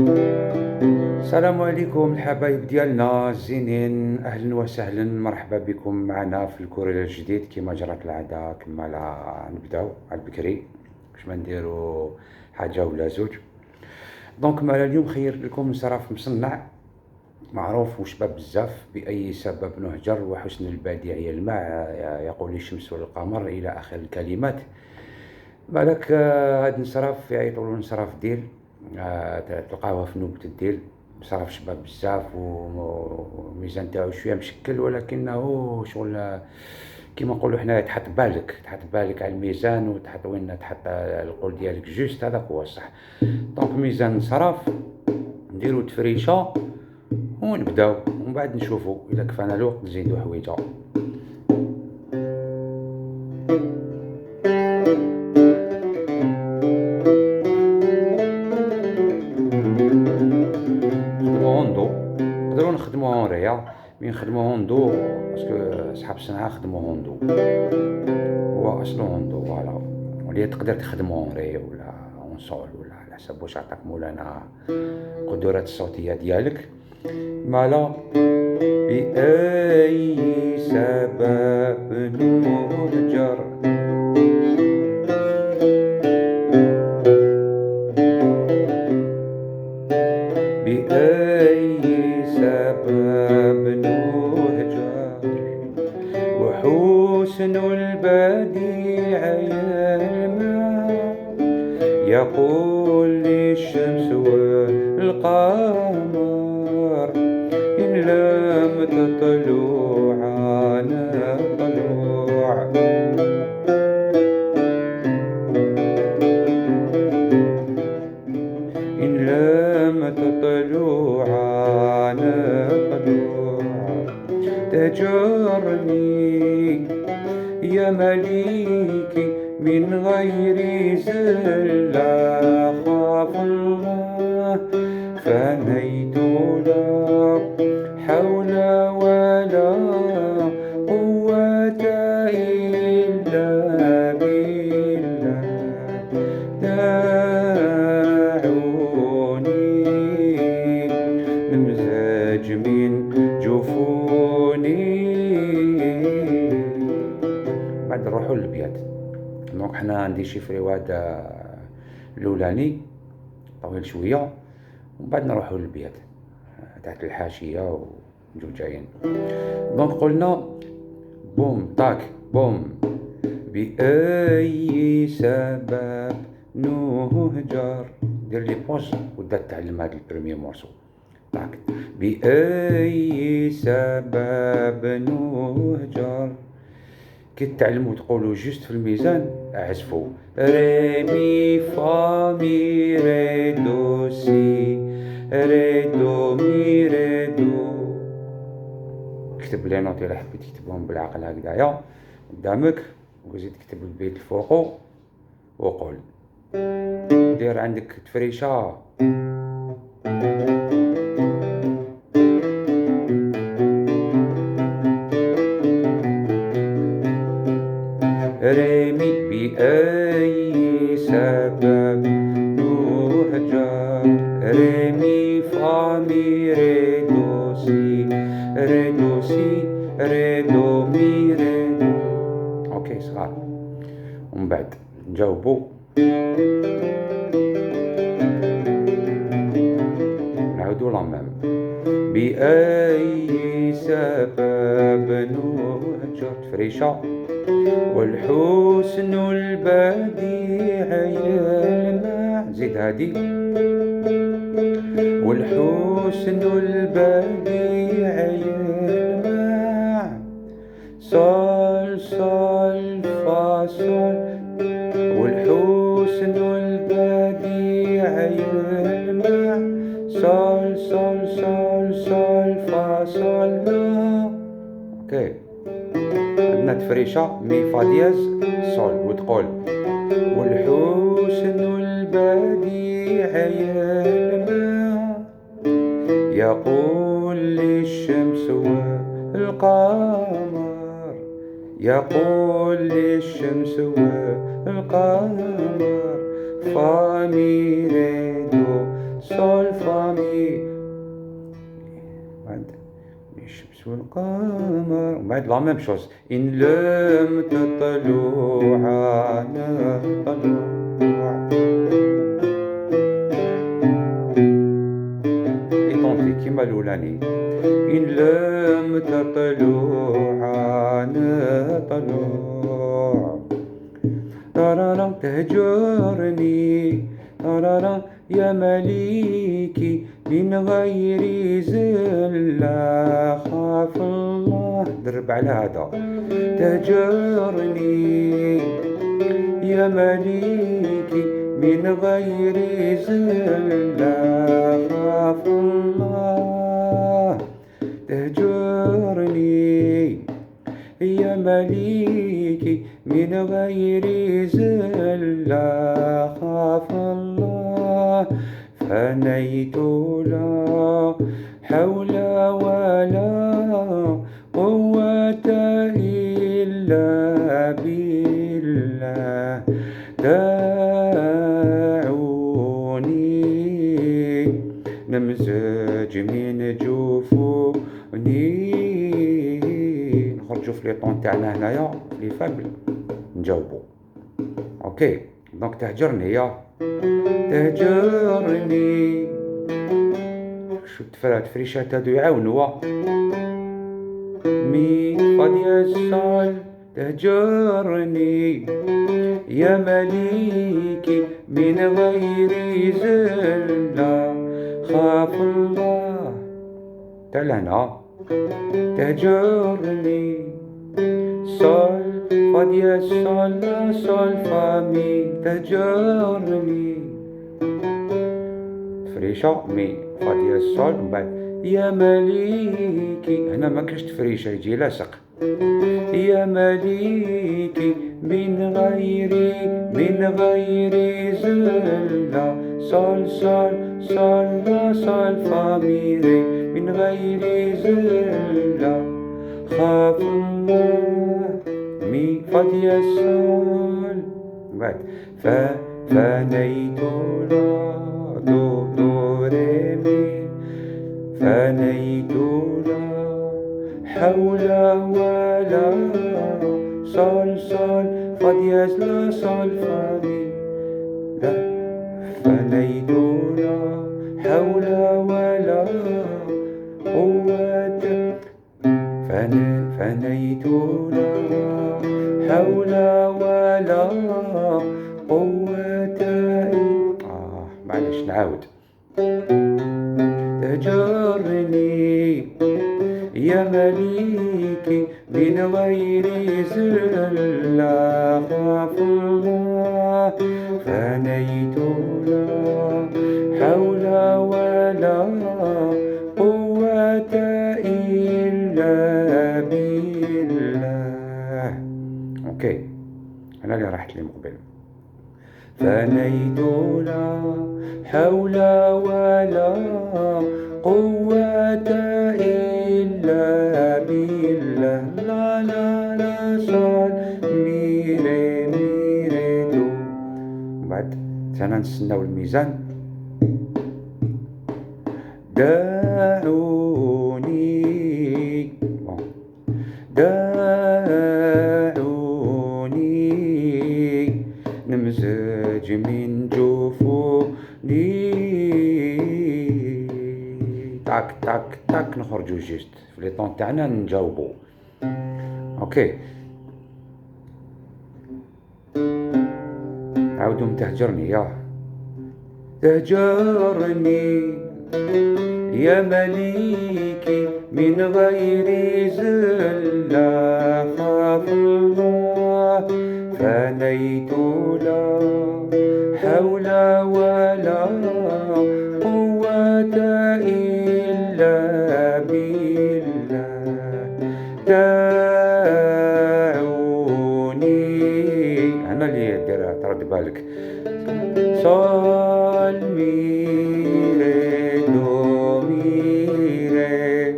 السلام عليكم الحبايب ديالنا الزينين، اهلا وسهلا، مرحبا بكم معنا في الكورير الجديد. كما جرت العاده كما لا نبداو على البكري باش ما نديرو حاجه ولا زوج. دونك معنا اليوم خير لكم صراف مصنع معروف وشباب بزاف. باي سبب نهجر وحسن البديع يلمع، يقول الشمس والقمر الى اخر الكلمات. بالك هاد النصراف يعيطولو نصراف ديل، تلقاوها في نوبة الديل. صراف شباب بزاف وميزان تاعو شويه مشكل، ولكنه شغل كيما نقولوا حنا تحط بالك على الميزان، وتحط وين تحط القول ديالك جوست، هذاك هو الصح. دونك ميزان صراف نديرو تفريشه ونبداو، ومن بعد نشوفو اذا كفانا الوقت نزيدو حويجه. هوندو نقدروا نخدموا هونريا، مي نخدموا هوندو باسكو صحاب الصنعه خدموا هوندو، هو اصله هوندو فوالا. ولي تقدر تخدموا هونري ولا اونسول ولا على حسب واش عطاك مولانا القدرات الصوتيه ديالك. مالا بأي سبب نهجر، بأي سبب نهجر، وحسن البديع يلمع، يقول للشمس والقمر إن لم تطلع عنا طلوع. إن لم تطلع عنا طلوع، تجرني يا مليكي من غير زلة، خاف الله فنيت لا حول ولا قوة إلا بالله. دعوني نمزج من جفوني. بعد نروحو للبيات. دونك حنا عندي شيفري الاولاني طويل شويه، ومن بعد نروحو للبيات تحت الحاشيه ونجو جايين. دونك قلنا بوم طاك بوم، بأي سبب نهجر، دير لي بوز وبدا تعلم هاد البريمير مورسو. طاك بأي سبب نهجر، كي تعلموا تقولوا جوست في الميزان اعزفوا ري مي فا مي ري دو سي ري دو مي ري دو. اكتب لي نوت الا حبيت تكتبهم بالعقل هكذايا قدامك، وزيد كتب البيت الفوقو وقول. دير عندك تفريشه ريمي بأي سبب نهجر، ريمي فا مي ري دو سي ري دو سي ري دو مي ري دو. اوكي صغار، ومن بعد نجاوبو نعاودو لا ميم. بأي سبب نهجر تفريشه، والحسن البديع يلمع، زيد هادي، والحسن البديع يلمع، صال صال فا صال، والحسن البديع يلمع، صال صال صال صال فا صال لا. اوكي عندنا تفريشة مي فا دياز صول، وتقول والحسن البديع يلمع، يقول للشمس والقمر، يقول للشمس والقمر فا مي ري دو صول فا مي. بعد الشمس والقمر، وبعد لا ميم شوز. إن لم تطلوا على طلوع إيطونتي كيما الأولاني. إن لم تطلوا على طلوع ترارا تهجرني ترارا يا مليكي من غير زلة خاف الله. درب على هذا. تهجرني يا مليكي من غير زلة خاف الله. تهجرني يا مليكي من غير زلة خاف الله. فنيت لا حول ولا قوة إلا بالله. دعوني نمزج من جفوني. نخرجوا في لي طون تاعنا هنايا لي فابل نجاوبو. اوكي دونك تهجرني يا تهجرني. شو تفرات فريشات هادو يعاونوا. مي فا ديال صال. تهجرني يا مليكي من غير زلة خاف الله. تاع لهنا. تهجرني صال فا ديال صال لا صال فا مي. تهجرني تفريشة مي فا ديال صال من بعد يا مليكي. هنا ما كاش تفريشة يجي لاصق. يا مليكي من غير زلة صال صال صال لا صال فا مي ري من غير زلة خاف الله. مي فا ديال صال بعد فنيت لا دو دو ري مي. فنيت لا حول ولا صال صال فا ديال لا صال فا مي. فنيت لا حول ولا قوة. فنيت لا حول ولا قوة. معلش نعاود. تهجرني يا مليكي من غير زلة خاف الله. فنيت لا حول ولا قوة إلا بالله. اوكي انا اللي راحت لي مقبل. فنيت لا حول ولا قوة إلا بالله. لا لا لا صال مي ري دو. بعد سنة نستناو الميزان. دعوني نمزج من جفوني. تاك تاك تاك نخرجو جيست في لي طون تاعنا نجاوبو. اوكي عاودو تهجرني يا تهجرني يا مليكي من غير زلة خاف الله. فنيت لا حول ولا قوة إلا بالله. دعوني أنا اللي دايرها ترد بالك. صال مي ري دو مي ري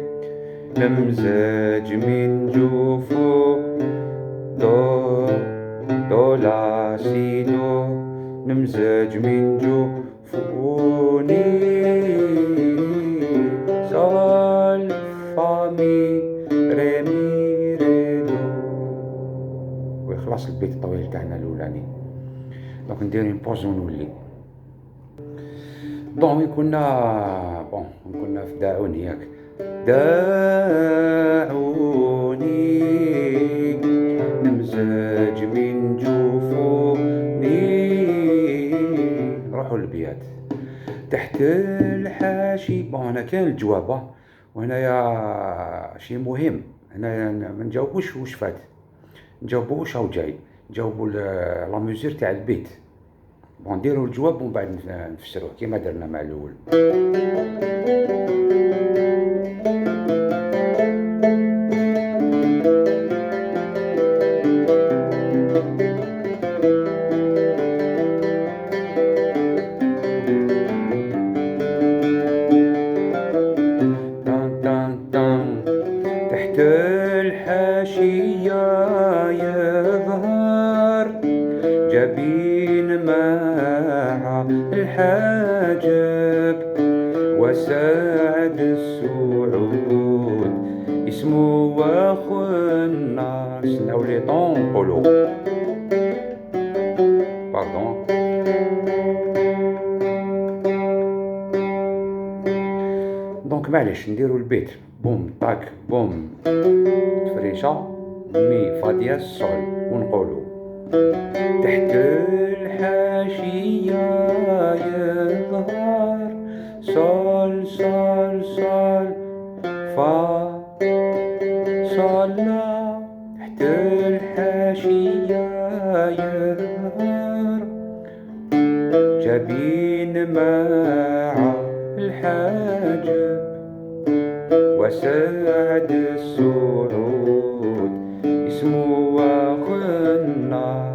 نمزج من جفو دو دو لا سي دو. نمزج من جفوني بلاص البيت الطويل تاعنا الاولاني. دونك ندير اون بوز ونولي. دونك كنا في داعوني ياك. داعوني نمزج من جفوني، نروحو للبيات تحت الحاشي. هنا كاين الجواب، وهنايا شي مهم، هنايا ما نجاوبوش واش فات، نجاوبو واش راهو جاي، نجاوبو لا ميزور تاع البيت. نديرو الجواب ومن بعد نفسروه كيما درنا مع الاول. تحت الحاشية يظهر جبين مع الحاجب، وسعد السعود اسمه واخو الناس. ناو لي طون نقولو باردون. دونك معليش نديرو البيت بوم طاك بوم تفريشة مي فا دياز صول، ونقولو تحت الحاشية يظهر صول صول صول فا صول لا. تحت الحاشية يظهر جبين مع الحاجب، وسعد السعود اسمه واخو النار.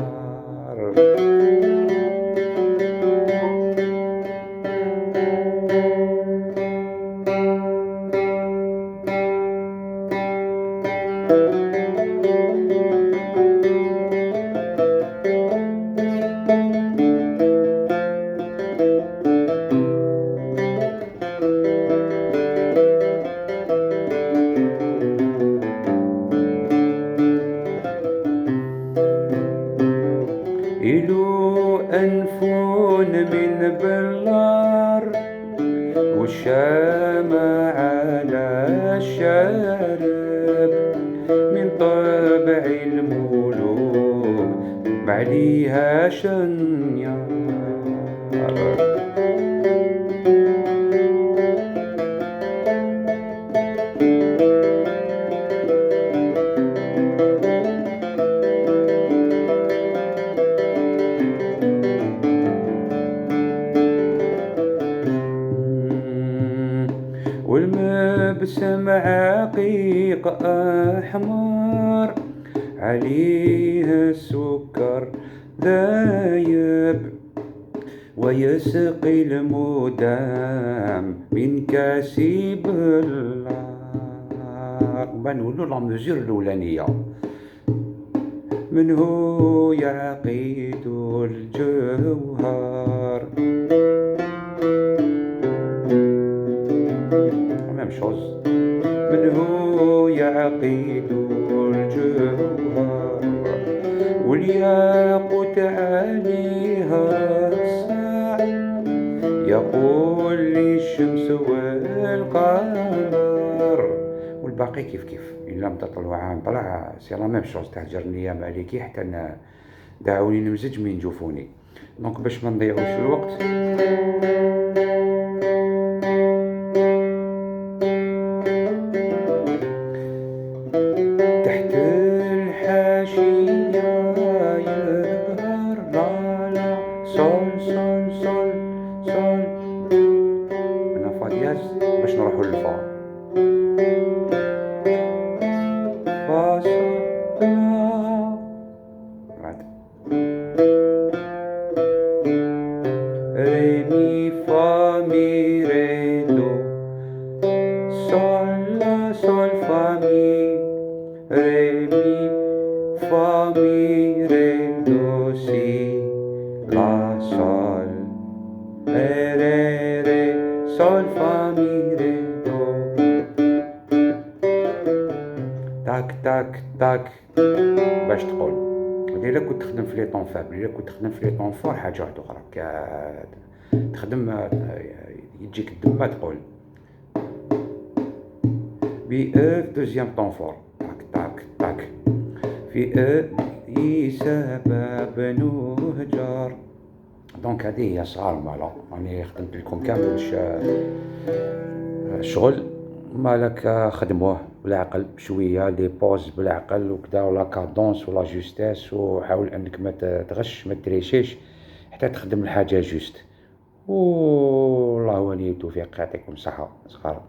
إلو أنفون من بلار، والشامة على الشارب، من طبع الملوك معليها شنيار. والمبسم عقيق أحمر، عليه السكر ذايب، ويسقي المدام من كاسب النار. نولو لا مزور الأولانية. من هو يعقيد الجوهر، ميم شوز. من هو يعقيد الجوهر، والياقوت عليها الساع، يقول لي الشمس والقمر. والباقي كيف كيف، إن لم تطلع نطلع، سي لا ميم شوز. تهجرني يا مالكي حتى دعوني نمزج من جفوني. دونك باش ما نضيعوش الوقت، تحت الحاشية يظهر لا لا صول صول صول صول. هنا فا دياز باش نروحو للفا. فا صول لا ري مي فا مي ري دو صول لا صول فا مي ري مي فا مي ري دو سي لا صول ري ري ري صول فا مي ري دو. تاك تاك تاك باش تقول إلا كنت تخدم في لي طون فابل، إلا كنت تخدم في لي طون فور حاجة واحدة أخرى، تخدم يجيك الدم ما تقول بي او في دوزيام طون فور، طاك طاك طاك في او سبب نهجر. دونك هذه هي صغار مالا، راني خدمت لكم كامل الشغل مالك خدموه بالعقل شويه، لي بوز بالعقل وكذا، ولا كادونس ولا جوستاس، وحاول انك ما تغش ما تريشيش حتى تخدم الحاجه جوست. والله ولي التوفيق، يعطيكم الصحه صغار.